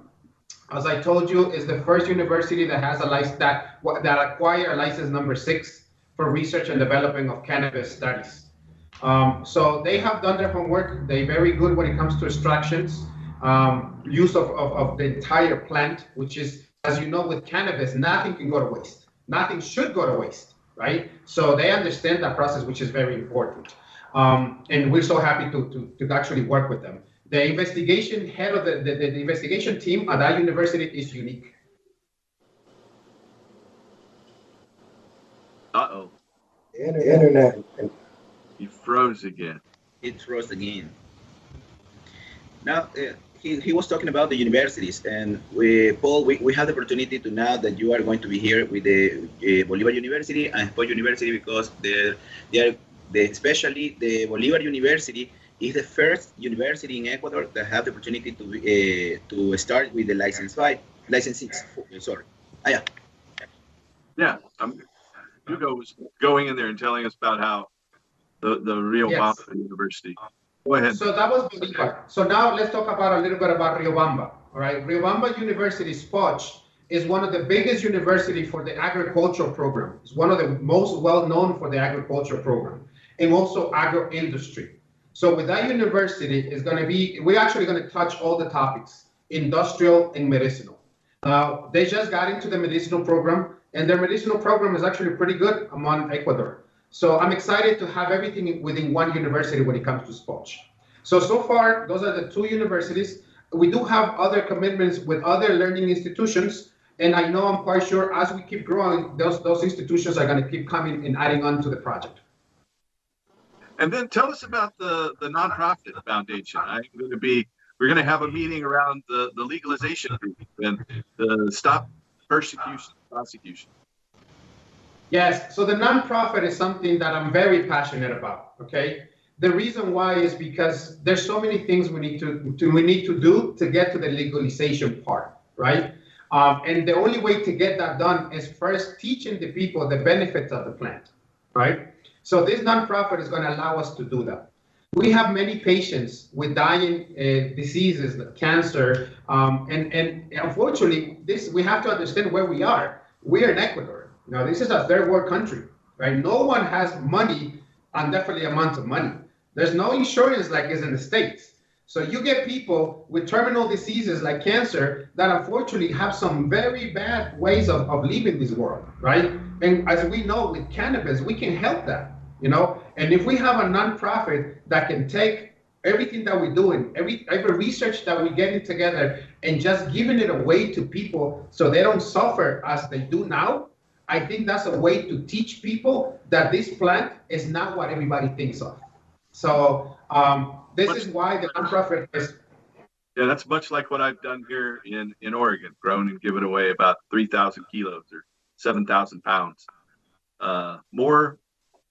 As I told you, is the first university that has a license that acquire license number 6 for research and development of cannabis studies. So they have done their homework. They're very good when it comes to extractions, use of the entire plant, which is, as you know, with cannabis, nothing can go to waste. Nothing should go to waste, right? So they understand that process, which is very important. And we're so happy to actually work with them. The investigation head of the investigation team at that university is unique. Uh-oh. Internet. He froze again. It froze again. Now, he was talking about the universities, and Paul, we have the opportunity to now that you are going to be here with the Bolivar University and Hemp University, because especially the Bolivar University is the first university in Ecuador that have the opportunity to start with the license 6. Sorry. Yeah. Yeah. Hugo was going in there and telling us about how the Riobamba University. Go ahead. So that was Bolivar. So now let's talk about a little bit about Riobamba. All right, Riobamba University, SPOCH, is one of the biggest university for the agricultural program. It's one of the most well-known for the agricultural program and also agro-industry. So with that university is going to be, we're actually going to touch all the topics, industrial and medicinal. They just got into the medicinal program, and their medicinal program is actually pretty good among Ecuador. So I'm excited to have everything within one university when it comes to SPOCH. So far, those are the two universities. We do have other commitments with other learning institutions, and I know I'm quite sure as we keep growing, those institutions are going to keep coming and adding on to the project. And then tell us about the nonprofit foundation. We're going to have a meeting around the legalization group and the stop persecution, prosecution. Yes, so the nonprofit is something that I'm very passionate about, okay? The reason why is because there's so many things we need to do to get to the legalization part, right? And the only way to get that done is first teaching the people the benefits of the plant, right? So this nonprofit is going to allow us to do that. We have many patients with dying diseases, like cancer, and unfortunately, we have to understand where we are. We are in Ecuador. Now, this is a third world country, right? No one has money, and definitely amounts of money. There's no insurance like is in the States. So you get people with terminal diseases like cancer that unfortunately have some very bad ways of leaving this world, right? And as we know with cannabis, we can help that, you know? And if we have a nonprofit that can take everything that we're doing, every research that we're getting together and just giving it away to people so they don't suffer as they do now, I think that's a way to teach people that this plant is not what everybody thinks of. So this is why the nonprofit is. Yeah, that's much like what I've done here in Oregon, grown and given away about 3,000 kilos or 7,000 pounds. More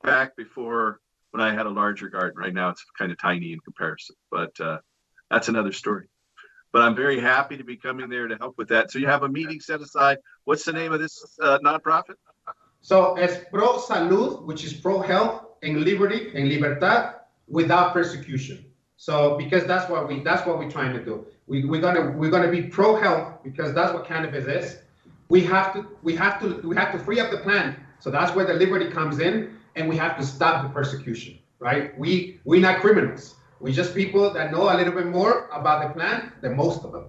back before when I had a larger garden. Right now it's kind of tiny in comparison, but that's another story. But I'm very happy to be coming there to help with that. So you have a meeting set aside. What's the name of this nonprofit? So it's Pro Salud, which is pro health and liberty and libertad without persecution. So because that's what we're trying to do. We're gonna be pro health because that's what cannabis is. We have to free up the plant. So that's where the liberty comes in, and we have to stop the persecution, right? We're not criminals. We're just people that know a little bit more about the plant than most of them.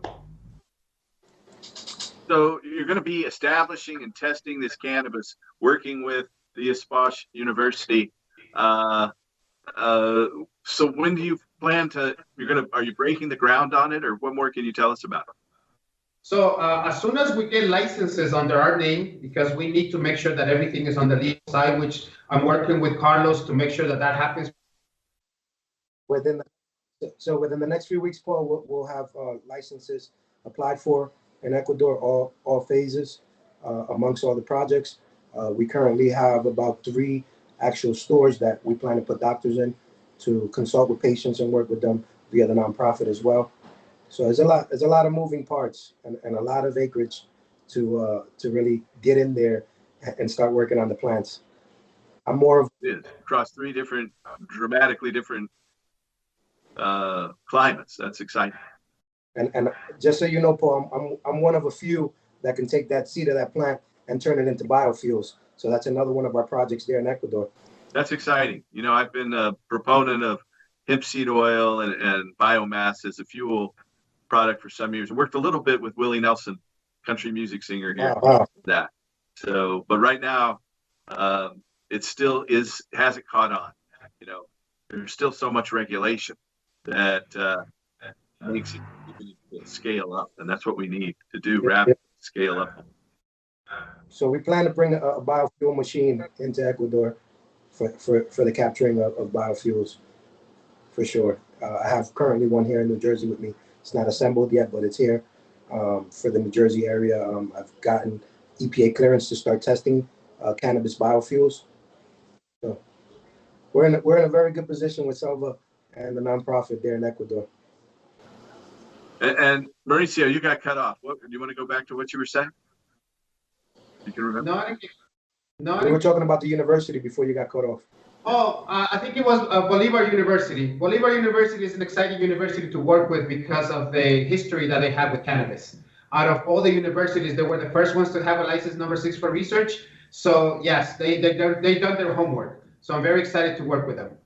So you're going to be establishing and testing this cannabis, working with the SPOCH University. So when do you plan to, are you breaking the ground on it, or what more can you tell us about it? So as soon as we get licenses under our name, because we need to make sure that everything is on the legal side, which I'm working with Carlos to make sure that that happens. Within the next few weeks, Paul, we'll have licenses applied for in Ecuador, all phases, amongst all the projects. We currently have about 3 actual stores that we plan to put doctors in to consult with patients and work with them via the nonprofit as well. So there's a lot of moving parts and a lot of acreage to really get in there and start working on the plants. I'm more of across 3 dramatically different climates. That's exciting. And just so you know, Paul, I'm one of a few that can take that seed of that plant and turn it into biofuels. So that's another one of our projects there in Ecuador. That's exciting. I've been a proponent of hemp seed oil and biomass as a fuel product for some years. I worked a little bit with Willie Nelson, country music singer here. Wow. That. So, but right now, it still hasn't caught on. There's still so much regulation that makes it scale up, and that's what we need to do. Rapid scale up. So we plan to bring a biofuel machine into Ecuador for the capturing of biofuels, for sure. I have currently one here in New Jersey with me. It's not assembled yet, but it's here for the New Jersey area. I've gotten EPA clearance to start testing cannabis biofuels. So we're in a very good position with Selva and the nonprofit there in Ecuador. And Mauricio, you got cut off. What do you want to go back to what you were saying? You can remember? No, we were talking about the university before you got cut off. Oh, I think it was Bolivar University. Bolivar University is an exciting university to work with because of the history that they have with cannabis. Out of all the universities, they were the first ones to have a license number 6 for research. So yes, they've done their homework. So I'm very excited to work with them.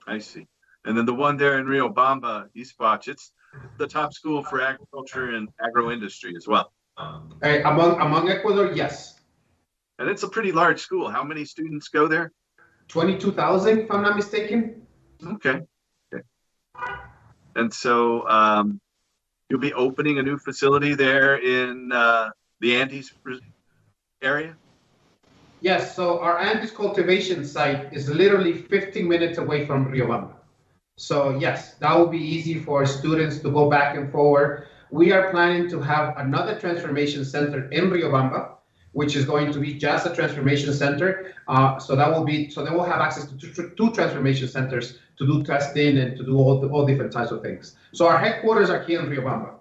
I see. And then the one there in Riobamba, Eastwatch, it's the top school for agriculture and agro-industry as well. Among Ecuador, yes. And it's a pretty large school. How many students go there? 22,000, if I'm not mistaken. Okay. And so you'll be opening a new facility there in the Andes area? Yes, so our Andes cultivation site is literally 15 minutes away from Riobamba. So yes, that will be easy for students to go back and forward. We are planning to have another transformation center in Riobamba, which is going to be just a transformation center. So they will have access to 2 transformation centers to do testing and to do all different types of things. So our headquarters are here in Riobamba.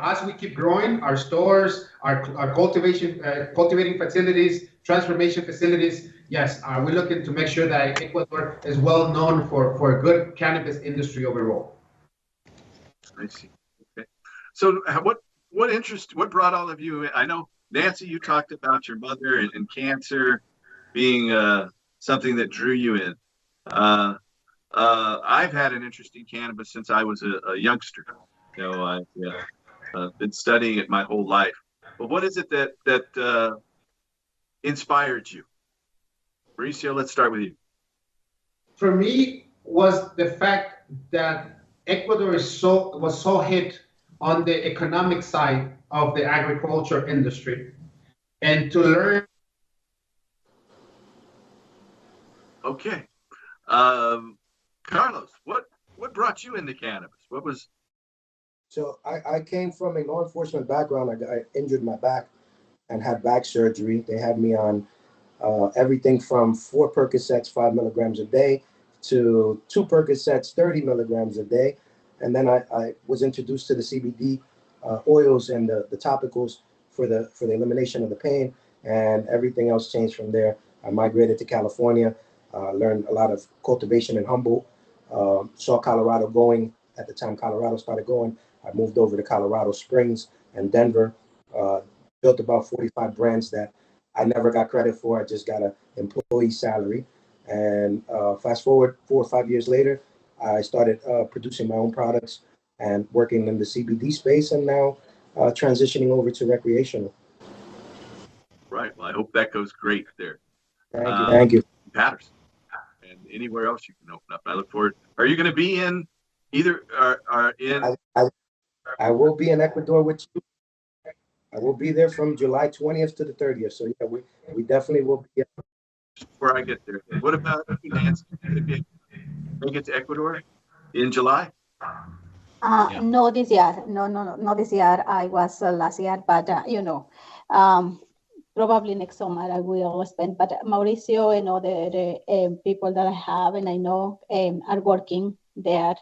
As we keep growing, our stores, our cultivating facilities, transformation facilities, yes, we're looking to make sure that Ecuador is well known for a good cannabis industry overall. I see. Okay. So what brought all of you in? I know, Nancy, you talked about your mother and cancer being something that drew you in. I've had an interest in cannabis since I was a youngster. I've been studying it my whole life. But what is it that inspired you? Mauricio, let's start with you. For me, was the fact that Ecuador was so hit on the economic side of the agriculture industry, and to learn. Okay, Carlos, what brought you into cannabis? What was? So I came from a law enforcement background. I injured my back and had back surgery. They had me on everything from 4 Percocets, 5 milligrams a day, to 2 Percocets, 30 milligrams a day. And then I was introduced to the CBD oils and the topicals for the elimination of the pain, and everything else changed from there. I migrated to California, learned a lot of cultivation in Humboldt, saw Colorado going. At the time Colorado started going, I moved over to Colorado Springs and Denver, built about 45 brands that I never got credit for. I just got an employee salary. And fast forward 4 or 5 years later, I started producing my own products and working in the CBD space, and now transitioning over to recreational. Right. Well, I hope that goes great there. Thank you. Patterson. anywhere else you can open up. I look forward. Are you going to be in either? Are in? I will be in Ecuador with you. I will be there from July 20th to the 30th. So yeah, we definitely will be. Before I get there, what about you, Nancy? Going to make it to Ecuador in July? Yeah. No, this year. No, not this year. I was last year, but probably next summer I will spend. But Mauricio and other people that I have and I know are working there.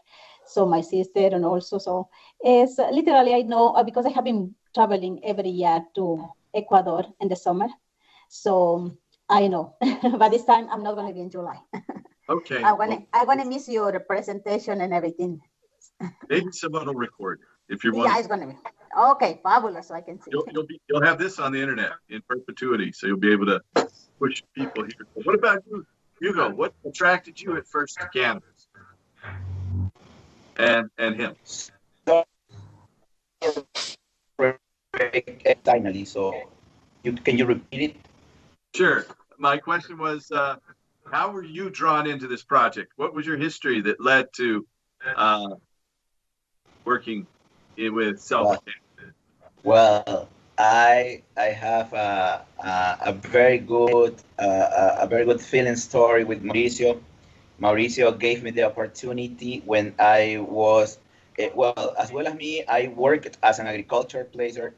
So my sister and also so it's literally I know because I have been traveling every year to Ecuador in the summer. So I know, but this time I'm not going to be in July. Okay. I'm gonna miss your presentation and everything. Maybe someone will record it if you want. Yeah, it's gonna be okay. Fabulous. So I can see. You'll have this on the internet in perpetuity, so you'll be able to push people here. What about you, Hugo? What attracted you at first to cannabis and hemp? So, finally, so can you repeat it? Sure. My question was, how were you drawn into this project? What was your history that led to working with Selva? Well, I have a very good feeling story with Mauricio. Mauricio gave me the opportunity when I was well, as well as me. I worked as an agriculture placer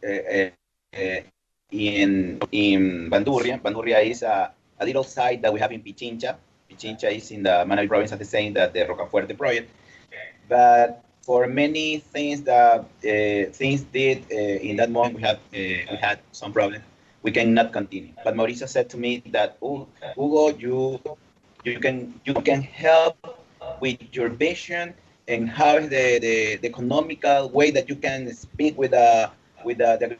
in Bandurria. Bandurria is a little site that we have in Pichincha. Pichincha is in the Manabi province, at the same that the Rocafuerte project. But for many things that things did in that moment, we had some problems. We cannot continue. But Mauricio said to me that, oh, Hugo, you can help with your vision and how is the economical way that you can speak with the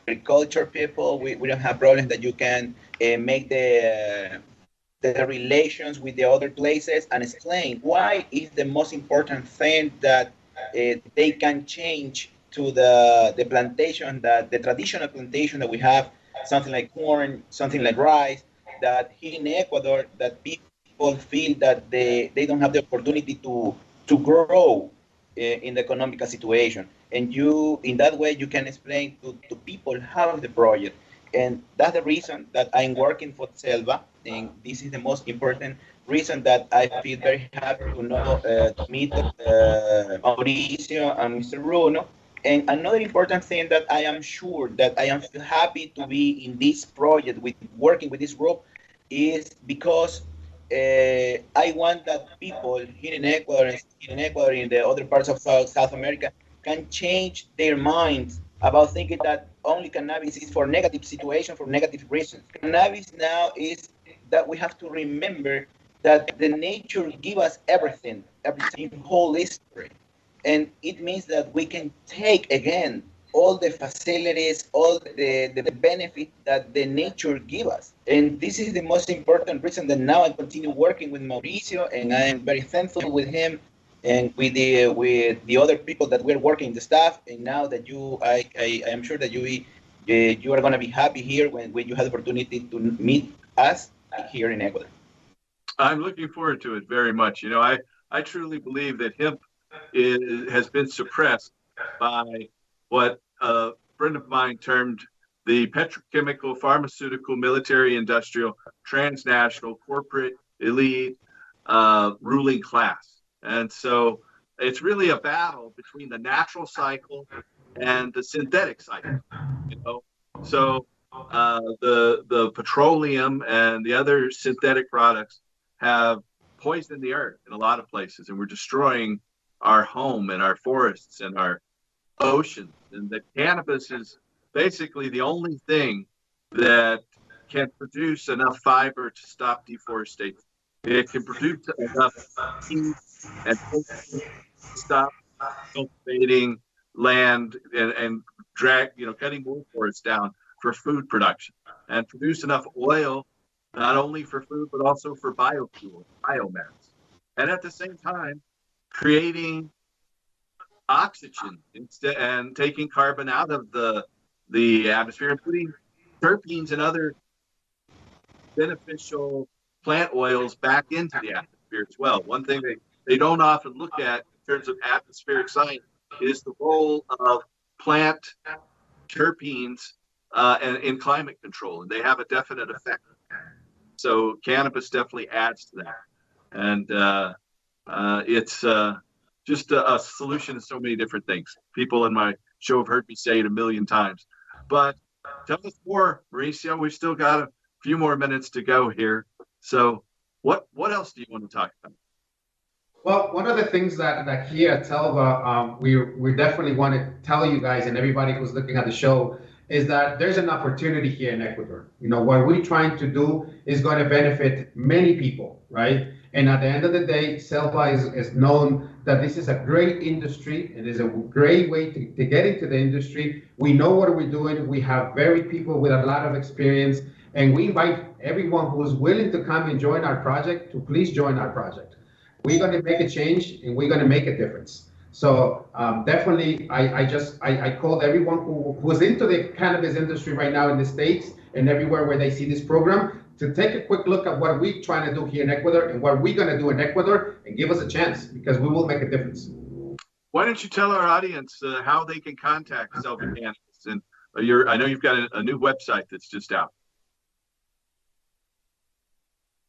agriculture people. We don't have problems that you can make the relations with the other places and explain why is the most important thing that they can change to the plantation, that the traditional plantation that we have, something like corn, something like rice, that here in Ecuador, that people feel that they don't have the opportunity to grow in the economical situation. And you, in that way, you can explain to people how the project. And that's the reason that I'm working for Selva. And this is the most important reason that I feel very happy to know, to meet Mauricio and Mr. Bruno. And another important thing that I am sure that I am happy to be in this project with working with this group is because I want that people here in Ecuador, in the other parts of South America, can change their minds about thinking that only cannabis is for negative situation, for negative reasons. Cannabis now is that we have to remember that the nature give us everything whole history. And it means that we can take again all the facilities, all the benefit that the nature give us. And this is the most important reason that now I continue working with Mauricio, and I am very thankful with him and with the other people that we're working in the staff. And now that I am sure that you are going to be happy here when you have the opportunity to meet us here in Ecuador. I'm looking forward to it very much. You know, I truly believe that hemp has been suppressed by what a friend of mine termed the petrochemical, pharmaceutical, military, industrial, transnational, corporate, elite, ruling class. And so it's really a battle between the natural cycle and the synthetic cycle. You know, so the petroleum and the other synthetic products have poisoned the earth in a lot of places, and we're destroying our home and our forests and our oceans. And the cannabis is basically the only thing that can produce enough fiber to stop deforestation. It can produce enough heat and stop cultivating land and drag, cutting more forests down for food production, and produce enough oil, not only for food, but also for biofuel, biomass. And at the same time, creating oxygen instead and taking carbon out of the atmosphere and putting terpenes and other beneficial plant oils back into the atmosphere. atmosphere as well. One thing they don't often look at in terms of atmospheric science is the role of plant terpenes and in climate control, and they have a definite effect. So cannabis definitely adds to that, and it's just a solution to so many different things. People in my show have heard me say it a million times. But tell us more, Mauricio. We've still got a few more minutes to go here. So what else do you want to talk about? Well, one of the things that here at Selva, we definitely want to tell you guys and everybody who's looking at the show is that there's an opportunity here in Ecuador. You know, what we're trying to do is going to benefit many people, right? And at the end of the day, Selva is known that this is a great industry. It is a great way to get into the industry. We know what we're doing. We have very people with a lot of experience. And we invite everyone who is willing to come and join our project to please join our project. We're going to make a change and we're going to make a difference. So definitely, I called everyone who's into the cannabis industry right now in the States and everywhere where they see this program to take a quick look at what we're trying to do here in Ecuador and what we're going to do in Ecuador and give us a chance because we will make a difference. Why don't you tell our audience how they can contact Selva Cannabis? And I know you've got a new website that's just out.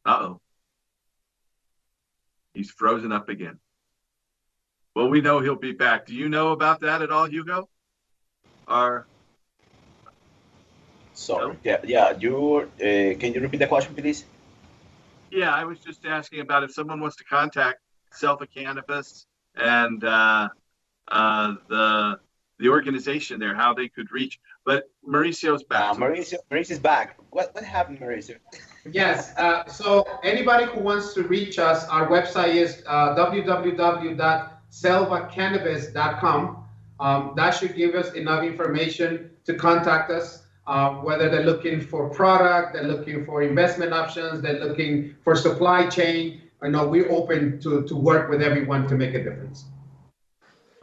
Uh-oh. He's frozen up again. Well, we know he'll be back. Do you know about that at all, Hugo? Sorry. No? Yeah. You can you repeat the question, please? Yeah, I was just asking about if someone wants to contact Selva Cannabis and the organization there, how they could reach. But Mauricio's back. Mauricio's back. What happened, Mauricio? Yes. So anybody who wants to reach us, our website is www.selvacannabis.com. That should give us enough information to contact us, whether they're looking for product, they're looking for investment options, they're looking for supply chain. I know we're open to work with everyone to make a difference.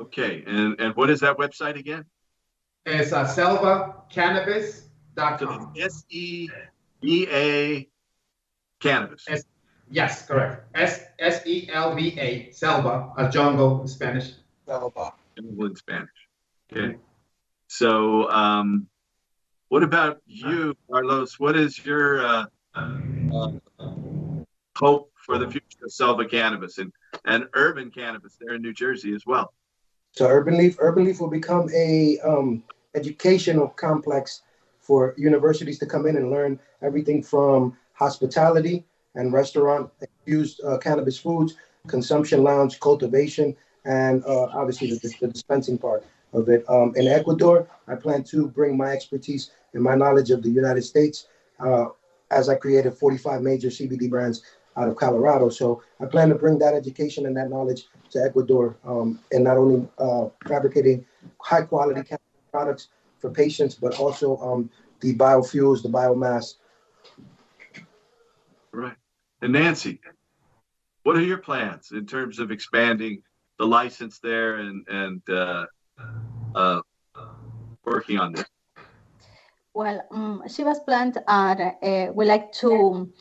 Okay. And what is that website again? It's selvacannabis.com. SEVA Cannabis. Yes, correct. SELVA, Selva, as jungle in Spanish. Selva. In Spanish. Okay. So, what about you, Carlos? What is your hope for the future of Selva Cannabis and urban cannabis there in New Jersey as well? So Urban Leaf will become a educational complex for universities to come in and learn everything from hospitality and restaurant infused cannabis foods, consumption lounge, cultivation, and obviously the dispensing part of it. In Ecuador, I plan to bring my expertise and my knowledge of the United States as I created 45 major CBD brands out of Colorado. So I plan to bring that education and that knowledge to Ecuador and not only fabricating high quality cannabis products for patients, but also the biofuels, the biomass. Right. And Nancy, what are your plans in terms of expanding the license there and working on this? Well, Shiva's plants are, we like to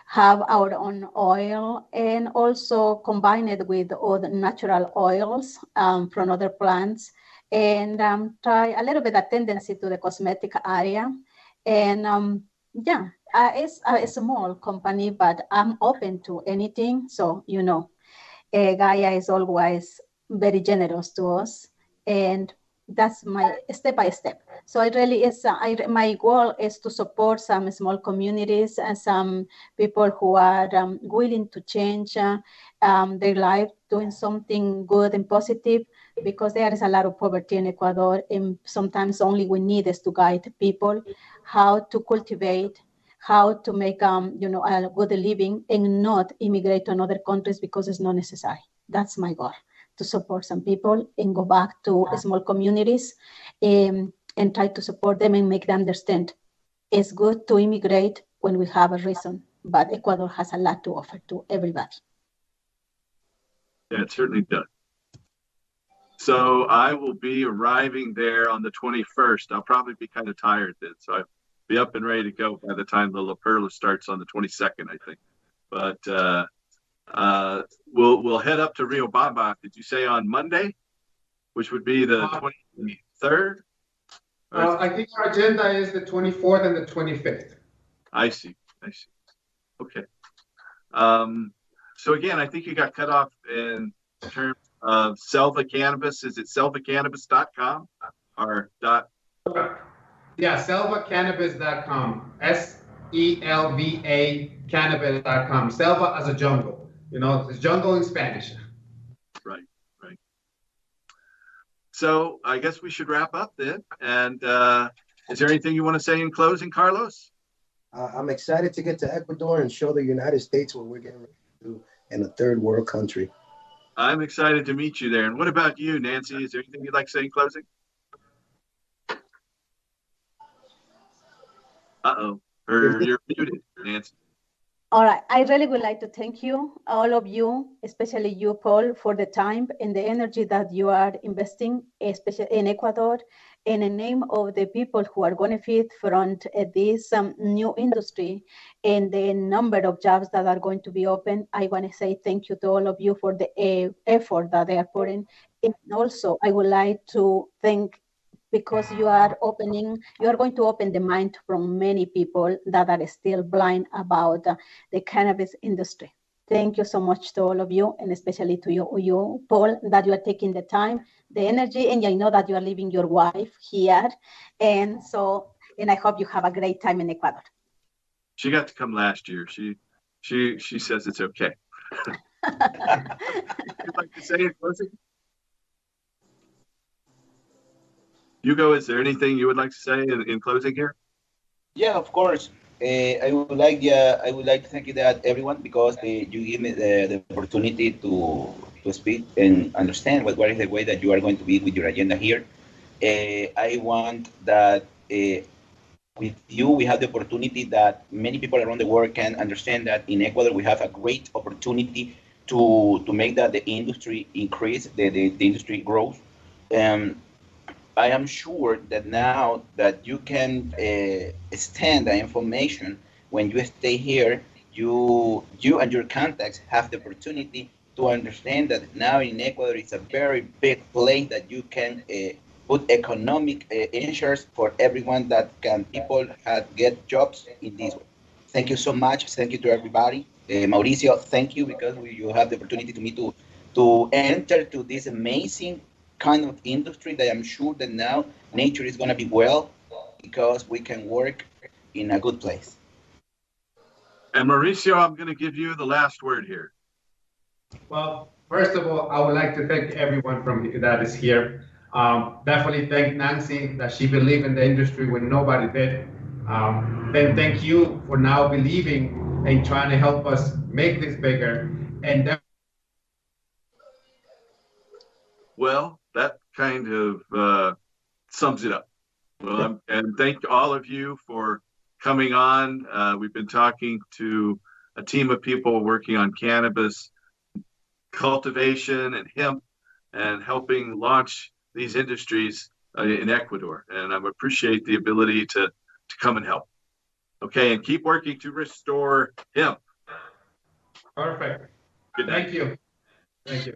have our own oil and also combine it with other natural oils from other plants and try a little bit of tendency to the cosmetic area. And it's a small company, but I'm open to anything. So, you know, Gaia is always very generous to us. And that's my step by step. So it really is, my goal is to support some small communities and some people who are willing to change their life, doing something good and positive, because there is a lot of poverty in Ecuador. And sometimes only we need is to guide people how to cultivate, how to make a good living and not immigrate to other countries because it's not necessary. That's my goal, to support some people and go back to small communities and try to support them and make them understand it's good to immigrate when we have a reason, but Ecuador has a lot to offer to everybody. Yeah, it certainly does. So I will be arriving there on the 21st. I'll probably be kind of tired then, so I'll be up and ready to go by the time the La Perla starts on the 22nd, I think. But We'll head up to Rio Bamba. Did you say on Monday, which would be the 23rd? I think our agenda is the 24th and the 25th. I see. Okay. So again, I think you got cut off in terms of Selva Cannabis. Is it selvacannabis.com or dot? Yeah, selvacannabis.com. SELVA cannabis.com. Selva as a jungle. You know, it's jungle in Spanish. Right. So I guess we should wrap up then. And is there anything you want to say in closing, Carlos? I'm excited to get to Ecuador and show the United States what we're getting ready to do in a third world country. I'm excited to meet you there. And what about you, Nancy? Is there anything you'd like to say in closing? Uh-oh. You're muted, Nancy. All right. I really would like to thank you, all of you, especially you, Paul, for the time and the energy that you are investing, especially in Ecuador, in the name of the people who are going to benefit from this new industry and the number of jobs that are going to be open. I want to say thank you to all of you for the effort that they are putting. And also, I would like to thank, because you are going to open the mind from many people that are still blind about the cannabis industry. Thank you so much to all of you, and especially to you, Paul, that you are taking the time, the energy, and I know that you are leaving your wife here. And I hope you have a great time in Ecuador. She got to come last year. She says it's okay. Would you like to say in closing? Hugo, is there anything you would like to say in closing here? Yeah, of course. I would like to thank you that everyone, because you give me the opportunity to speak and understand what is the way that you are going to be with your agenda here. I want that with you we have the opportunity that many people around the world can understand that in Ecuador we have a great opportunity to make that the industry increase, the industry grows. I am sure that now that you can stand the information when you stay here, you and your contacts have the opportunity to understand that now in Ecuador it's a very big place that you can put economic insurance for everyone that can people get jobs in this way. Thank you so much. Thank you to everybody. Mauricio, thank you, because you have the opportunity to me to enter to this amazing kind of industry that I'm sure that now nature is going to be well, because we can work in a good place. And Mauricio, I'm going to give you the last word here. Well, first of all, I would like to thank everyone that is here. Definitely thank Nancy that she believed in the industry when nobody did. Then thank you for now believing and trying to help us make this bigger. And Well, that kind of sums it up. Well, and thank all of you for coming on. We've been talking to a team of people working on cannabis cultivation and hemp and helping launch these industries in Ecuador. And I appreciate the ability to come and help. Okay, and keep working to restore hemp. Perfect. Good night. Thank you. Thank you.